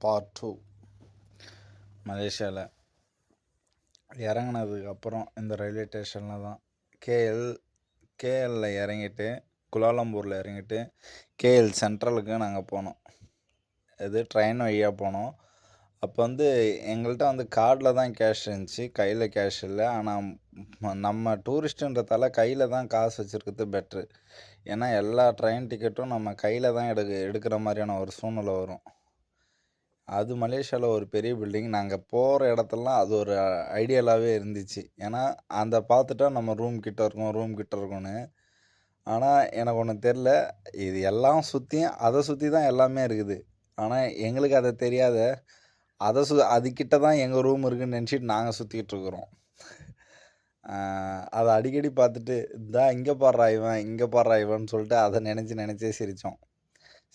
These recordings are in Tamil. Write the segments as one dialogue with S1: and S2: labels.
S1: பார்ட் 2. மலேசியாவில் இறங்கினதுக்கப்புறம் இந்த ரயில்வே ஸ்டேஷனில் தான் கேஎல்லில் இறங்கிட்டு குலாலம்பூரில் இறங்கிட்டு கேஎல் சென்ட்ரலுக்கு நாங்கள் போனோம். இது ட்ரெயின் வழியாக போனோம். அப்போ எங்கள்கிட்ட கார்டில் தான் கேஷ் இருந்துச்சு, கையில் கேஷ் இல்லை. ஆனால் நம்ம டூரிஸ்ட்டுன்றதால கையில் தான் காசு வச்சுருக்கிறது பெட்ரு. ஏன்னா எல்லா ட்ரெயின் டிக்கெட்டும் நம்ம கையில் தான் எடுக்கிற மாதிரியான ஒரு சூழ்நிலை வரும். அது மலேசியாவில் ஒரு பெரிய பில்டிங். நாங்கள் போகிற இடத்துலலாம் அது ஒரு ஐடியலாகவே இருந்துச்சு. ஏன்னா பார்த்துட்டா நம்ம ரூம் கிட்ட இருக்கும்னு. ஆனால் எனக்கு ஒன்று தெரில, இது எல்லாம் அதை சுற்றி தான் எல்லாமே இருக்குது. ஆனால் எங்களுக்கு அதை தெரியாத, அதுக்கிட்ட தான் எங்கள் ரூம் இருக்குதுன்னு நினச்சிட்டு நாங்கள் சுற்றிக்கிட்டு இருக்கிறோம். அதை அடிக்கடி பார்த்துட்டு இங்கே பாடுறா இவன்னு சொல்லிட்டு அதை நினச்சே சிரித்தோம்.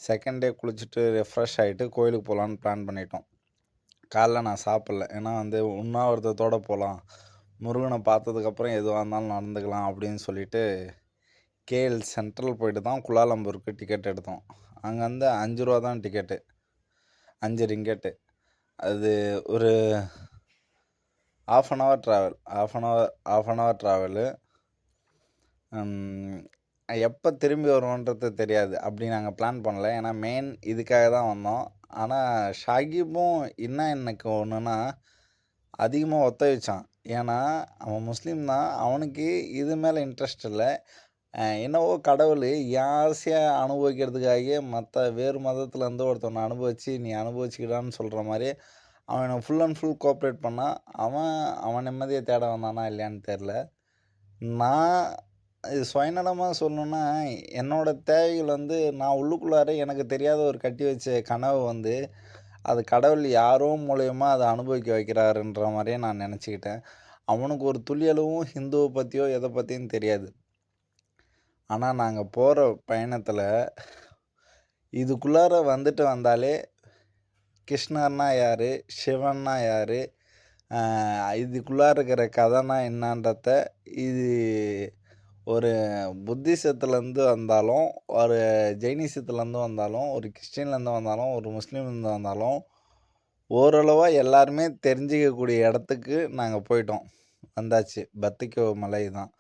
S1: செகண்ட் டே குளிச்சுட்டு ரெஃப்ரெஷ் ஆகிட்டு கோயிலுக்கு போகலான்னு பிளான் பண்ணிட்டோம். காலைல நான் சாப்பிட்ல. ஏன்னா உண்ணாவிரதத்தோடு போகலாம், முருகனை பார்த்ததுக்கப்புறம் எதுவாக இருந்தாலும் நடந்துக்கலாம் அப்படின்னு சொல்லிட்டு கேஎல் சென்ட்ரல் போயிட்டு தான் குலாலம்பூருக்கு டிக்கெட் எடுத்தோம். அங்கே 5 ரூபா தான் டிக்கெட்டு, 5 ரிங்கெட்டு. அது ஒரு ஆஃப் அன் ஹவர் ட்ராவலு. எப்போ திரும்பி வருவோன்றது தெரியாது. அப்படி நாங்கள் பிளான் பண்ணல. ஏன்னா மெயின் இதுக்காக தான் வந்தோம். ஆனால் ஷாகிப்பும் எனக்கு ஒன்றுனா அதிகமாக ஒத்துழைச்சான். ஏன்னா அவன் முஸ்லீம் தான், அவனுக்கு இது மேலே இன்ட்ரெஸ்ட் இல்லை. என்னவோ கடவுள் என் ஆசையாக அனுபவிக்கிறதுக்காகவே வேறு மதத்துலேருந்து ஒருத்தவனை அனுபவித்து நீ அனுபவிச்சுக்கிடான்னு சொல்கிற மாதிரி அவனை ஃபுல் அண்ட் ஃபுல் கோஆப்ரேட் பண்ணால் அவன் நிம்மதியை தேட வந்தானா இல்லையான்னு தெரில. நான் இது சுயநலமாக சொல்லணுன்னா, என்னோடய தேவைகள் நான் உள்ளுக்குள்ளார எனக்கு தெரியாத ஒரு கட்டி வச்ச கனவு அது கடவுள் யாரோ மூலயமா அதை அனுபவிக்க வைக்கிறாருன்ற மாதிரியே நான் நினச்சிக்கிட்டேன். அவனுக்கு ஒரு துளியளவும் ஹிந்துவை பற்றியோ எதை பற்றியும் தெரியாது. ஆனால் நாங்கள் போகிற பயணத்தில் இதுக்குள்ளார வந்தாலே கிருஷ்ணர்னா யார், சிவன்னா யார், இதுக்குள்ளார இருக்கிற கதைனா என்னன்றத, இது ஒரு புத்திசத்துலேருந்து வந்தாலும், ஒரு ஜெயினிசத்துலேருந்து வந்தாலும், ஒரு கிறிஸ்டின்லேருந்து வந்தாலும், ஒரு முஸ்லீம்லேருந்து வந்தாலும் ஓரளவாக எல்லாருமே தெரிஞ்சிக்கக்கூடிய இடத்துக்கு நாங்கள் போயிட்டோம். வந்தாச்சு. பத்திக்கோ மலை தான்.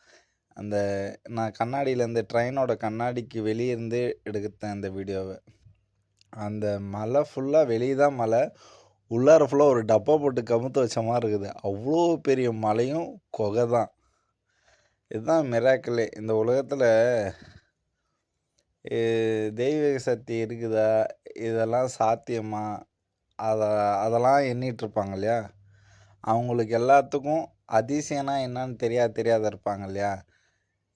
S1: நான் கண்ணாடியிலேருந்து ட்ரெயினோட கண்ணாடிக்கு வெளியே இருந்து எடுத்தேன் இந்த வீடியோவை. அந்த மலை ஃபுல்லாக வெளியே தான் மலை, உள்ளார ஃபுல்லாக ஒரு டப்பா போட்டு கமுத்து வச்ச மாதிரி இருக்குது. அவ்வளோ பெரிய மலையும் குகை தான். இதுதான் மிராக்கிளே. இந்த உலகத்தில் தெய்வீக சக்தி இருக்குதா, இதெல்லாம் சாத்தியமா, அதெல்லாம் எண்ணிகிட்ருப்பாங்க இல்லையா, அவங்களுக்கு எல்லாத்துக்கும் அதிசயம்னா என்னன்னு தெரியாத இருப்பாங்க இல்லையா.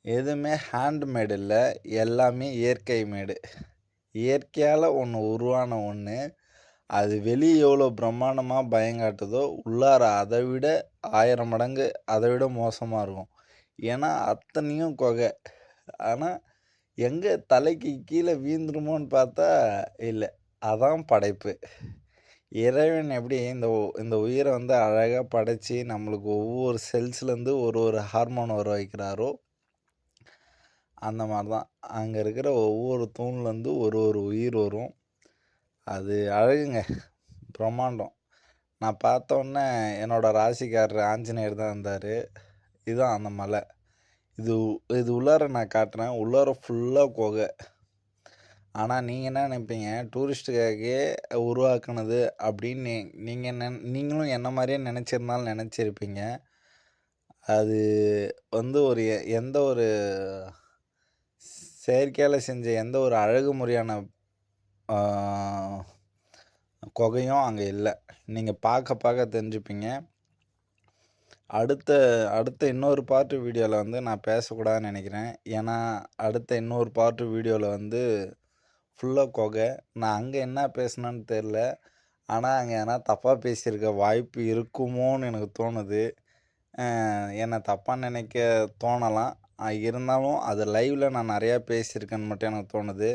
S1: எதுவுமே ஹேண்ட்மேடு இல்லை, எல்லாமே இயற்கை மேடு. இயற்கையால் ஒன்று உருவான ஒன்று, அது வெளியே எவ்வளோ பிரம்மாண்டமாக பயங்காட்டுதோ உள்ளார அதை விட 1000 மடங்கு அதை விட மோசமாக இருக்கும். ஏன்னா அத்தனையும் குகை. ஆனால் எங்கே தலைக்கு கீழே வீழ்ந்துருமோன்னு பார்த்தா இல்லை, அதான் படைப்பு. இறைவன் எப்படி இந்த உயிரை அழகாக படைச்சி நம்மளுக்கு ஒவ்வொரு செல்ஸ்லேருந்து ஒரு ஹார்மோன் வர வைக்கிறாரோ, அந்த மாதிரி தான் அங்கே இருக்கிற ஒவ்வொரு தூண்லேருந்து ஒரு உயிர் வரும். அது அழகுங்க, பிரம்மாண்டம். நான் பார்த்தோன்னே என்னோடய ராசிக்காரர் ஆஞ்சநேயர் தான் இருந்தார். இதுதான் அந்த மலை. இது உள்ளார நான் காட்டுறேன். உள்ளார ஃபுல்லாக குகை. ஆனால் நீங்கள் என்ன நினைப்பீங்க, டூரிஸ்ட்டுக்காகவே உருவாக்குனது அப்படின்னு நீங்களும் என்ன மாதிரியே நினச்சிருந்தாலும் நினச்சிருப்பீங்க. அது ஒரு எந்த ஒரு செயற்கையால் செஞ்ச எந்த ஒரு அழகு முறையான குகையும் அங்கே இல்லை. நீங்கள் பார்க்க தெரிஞ்சுப்பீங்க. அடுத்த இன்னொரு பார்ட்டு வீடியோவில் நான் பேசக்கூடாதுன்னு நினைக்கிறேன். ஏன்னா அடுத்த இன்னொரு பார்ட்டு வீடியோவில் ஃபுல்லாக குகை. நான் அங்கே என்ன பேசுனேன்னு தெரில, ஆனால் அங்கே ஏன்னா தப்பாக பேசியிருக்க வாய்ப்பு இருக்குமோன்னு எனக்கு தோணுது. என்னை தப்பாக நினைக்க தோணலாம். இருந்தாலும் அது லைவில் நான் நிறையா பேசியிருக்கேன்னு மட்டும் எனக்கு தோணுது.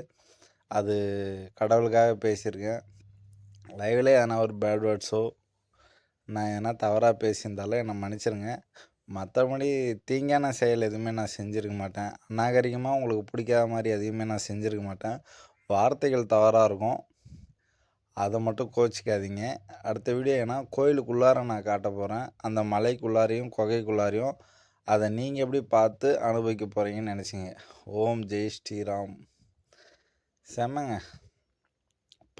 S1: அது கடவுளுக்காக பேசியிருக்கேன். லைவ்லேயே எதனா ஒரு பேட் வேர்ட்ஸோ நான் எதனா தவறாக பேசியிருந்தாலும் என்னை மன்னிச்சிருங்க. மற்றபடி தீங்கான செயல் எதுவுமே நான் செஞ்சுருக்க மாட்டேன். அநாகரிகமாக உங்களுக்கு பிடிக்காத மாதிரி எதையுமே நான் செஞ்சுருக்க மாட்டேன். வார்த்தைகள் தவறாக இருக்கும். அதை மட்டும் கோச்சிக்காதீங்க. அடுத்த வீடியோ ஏன்னா கோயிலுக்குள்ளார நான் காட்ட போகிறேன். அந்த மலைக்குள்ளாரையும் குகைக்குள்ளாரையும் அதை நீங்கள் எப்படி பார்த்து அனுபவிக்க போகிறீங்கன்னு நினச்சிங்க. ஓம் ஜெய் ஸ்ரீராம். செம்மங்க.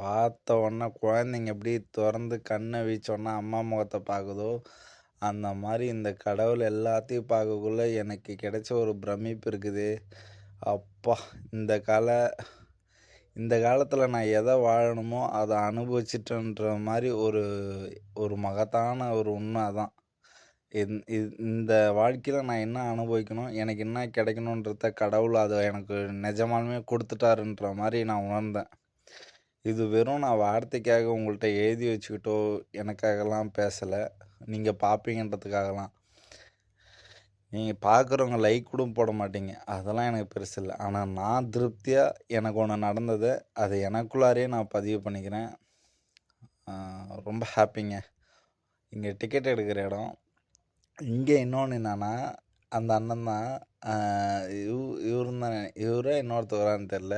S1: பார்த்த உடனே குழந்தைங்க எப்படி திறந்து கண்ணை வீச்சோன்னா அம்மா முகத்தை பார்க்குதோ அந்த மாதிரி இந்த கடவுள் எல்லாத்தையும் பார்க்கக்குள்ள எனக்கு கிடைச்ச ஒரு பிரமிப்பு இருக்குது. அப்பா, இந்த காலத்தில் நான் எதை வாழணுமோ அதை அனுபவிச்சிட்டேன்ற மாதிரி ஒரு மகத்தான ஒரு உண்மை தான். இந்த வாழ்க்கையில் நான் என்ன அனுபவிக்கணும், எனக்கு என்ன கிடைக்கணுன்றத கடவுள் அதை எனக்கு நிஜமாலுமே கொடுத்துட்டாருன்ற மாதிரி நான் உணர்ந்தேன். இது வெறும் நான் வார்த்தைக்காக உங்கள்கிட்ட எழுதி வச்சுக்கிட்டோ எனக்காகலாம் பேசலை, நீங்கள் பார்ப்பீங்கன்றதுக்காகலாம். நீங்கள் பார்க்குறவங்க லைக் கூட போட மாட்டீங்க, அதெல்லாம் எனக்கு பெருசு இல்லை. ஆனால் நான் திருப்தியாக எனக்கு ஒன்று நடந்ததை அதை எனக்குள்ளாரே நான் பதிவு பண்ணிக்கிறேன். ரொம்ப ஹாப்பிங்க. இங்கே டிக்கெட் எடுக்கிற இடம். இங்கே இன்னொன்று என்னென்னா, அந்த அண்ணன் தான் இவரும் தான், இவரே இன்னொருத்தவரான்னு தெரில,